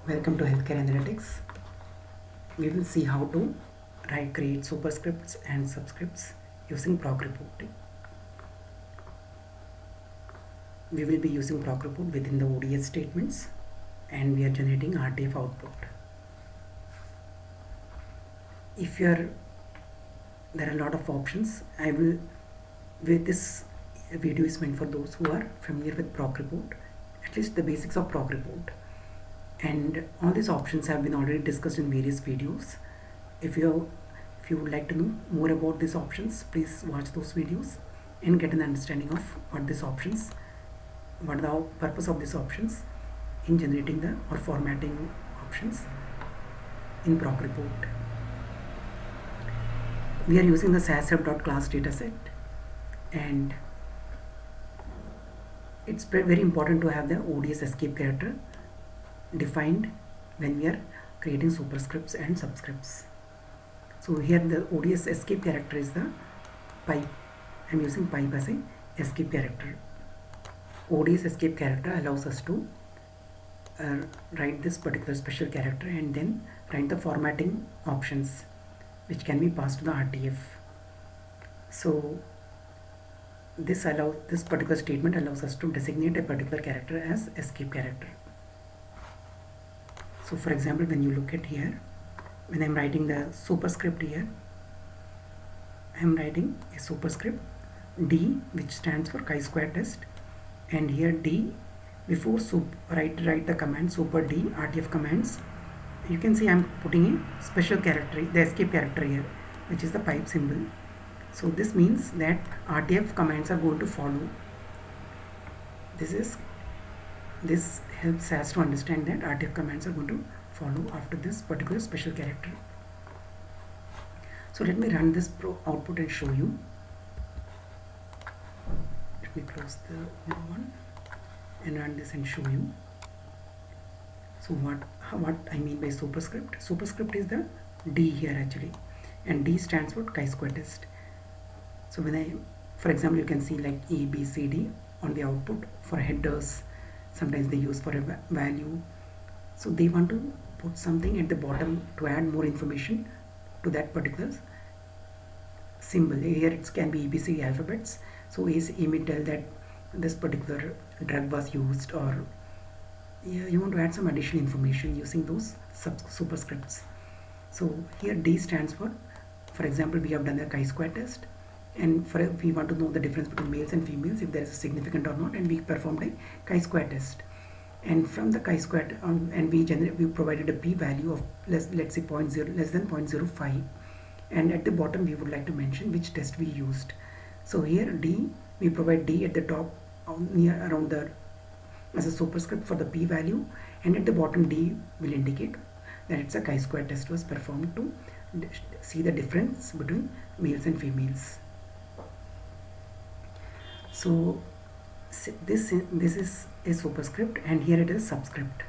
Welcome to Healthcare Analytics. We will see how to create superscripts and subscripts using proc reporting. We will be using proc report within the ODS statements and we are generating RTF output. There are a lot of options. This video is meant for those who are familiar with proc report, at least the basics of proc report. And all these options have been already discussed in various videos. If you would like to know more about these options, please watch those videos and get an understanding of what are the purpose of these options in generating or formatting options in proc report. We are using the sashelp.class dataset, and it's very important to have the ODS escape character defined when we are creating superscripts and subscripts. So here the ODS escape character is the pipe. I'm using pipe as a escape character. ODS escape character allows us to write this particular special character and then write the formatting options which can be passed to the RTF. So this particular statement allows us to designate a particular character as escape character. So for example, when you look at here, when I'm writing the superscript here, I'm writing a superscript D, which stands for chi-square test, and here D, before write the command super D RTF commands, you can see I'm putting a special character, the escape character here, which is the pipe symbol. So this means that RTF commands are going to follow. This helps us to understand that RTF commands are going to follow after this particular special character. So let me run this output and show you. Let me close the old one and run this and show you. So what I mean by superscript. Superscript is the D here actually, and D stands for chi-square test. So for example, you can see like A, B, C, D on the output for headers. Sometimes they use for a value. So they want to put something at the bottom to add more information to that particular symbol. Here it can be ABC alphabets. So A may tell that this particular drug was used, or you want to add some additional information using those superscripts. So here D stands for example, we have done the chi-square test, and we want to know the difference between males and females, if there is a significant or not, and we performed a chi-square test. And from the chi-square, and we provided a p-value of let's say less than 0.05, and at the bottom we would like to mention which test we used. So here D, we provide D at the top as a superscript for the p-value, and at the bottom D will indicate that it's a chi-square test was performed to see the difference between males and females. So this is a superscript, and here it is subscript.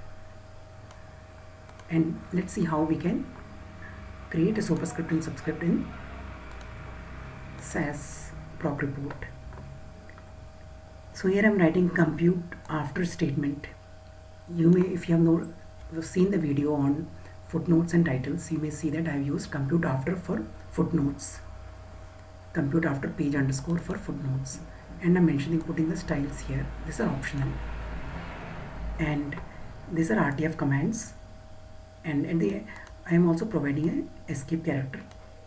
And let's see how we can create a superscript and subscript in SAS proc report. So here I'm writing compute after statement. You may, if you have seen the video on footnotes and titles, you may see that I've used compute after for footnotes, compute after page underscore for footnotes, and I'm putting the styles here. These are optional, and these are RTF commands, and I am also providing an escape character,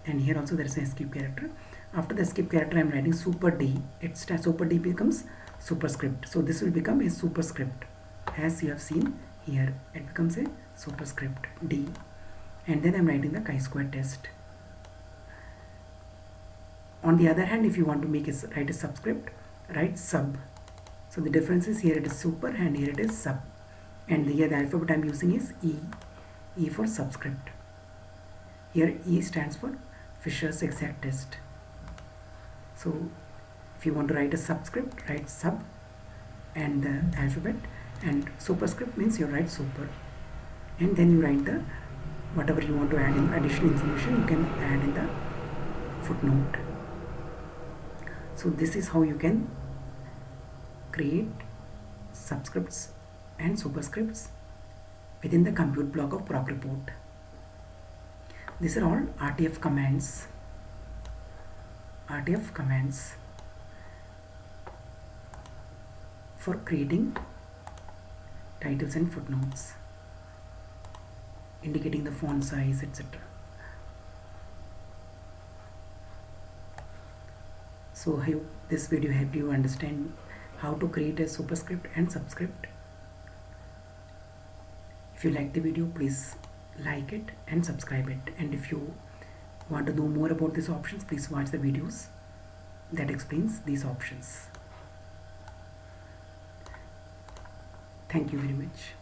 and here also there is an escape character. After the escape character, I am writing super D. Super D becomes superscript. So this will become a superscript, as you have seen here. It becomes a superscript D, and then I am writing the chi-square test. On the other hand, if you want to write a subscript, write sub. So the difference is here it is super and here it is sub, and here the alphabet I am using is E for subscript. Here E stands for Fisher's exact test. So if you want to write a subscript, write sub and the alphabet, and superscript means you write super, and then you write the whatever you want to add in additional information, you can add in the footnote. So this is how you can create subscripts and superscripts within the compute block of proc report. These are all RTF commands. RTF commands for creating titles and footnotes, indicating the font size, etc. So I hope this video helped you understand how to create a superscript and subscript. If you like the video, please like it and subscribe it. And if you want to know more about these options, please watch the videos that explains these options. Thank you very much.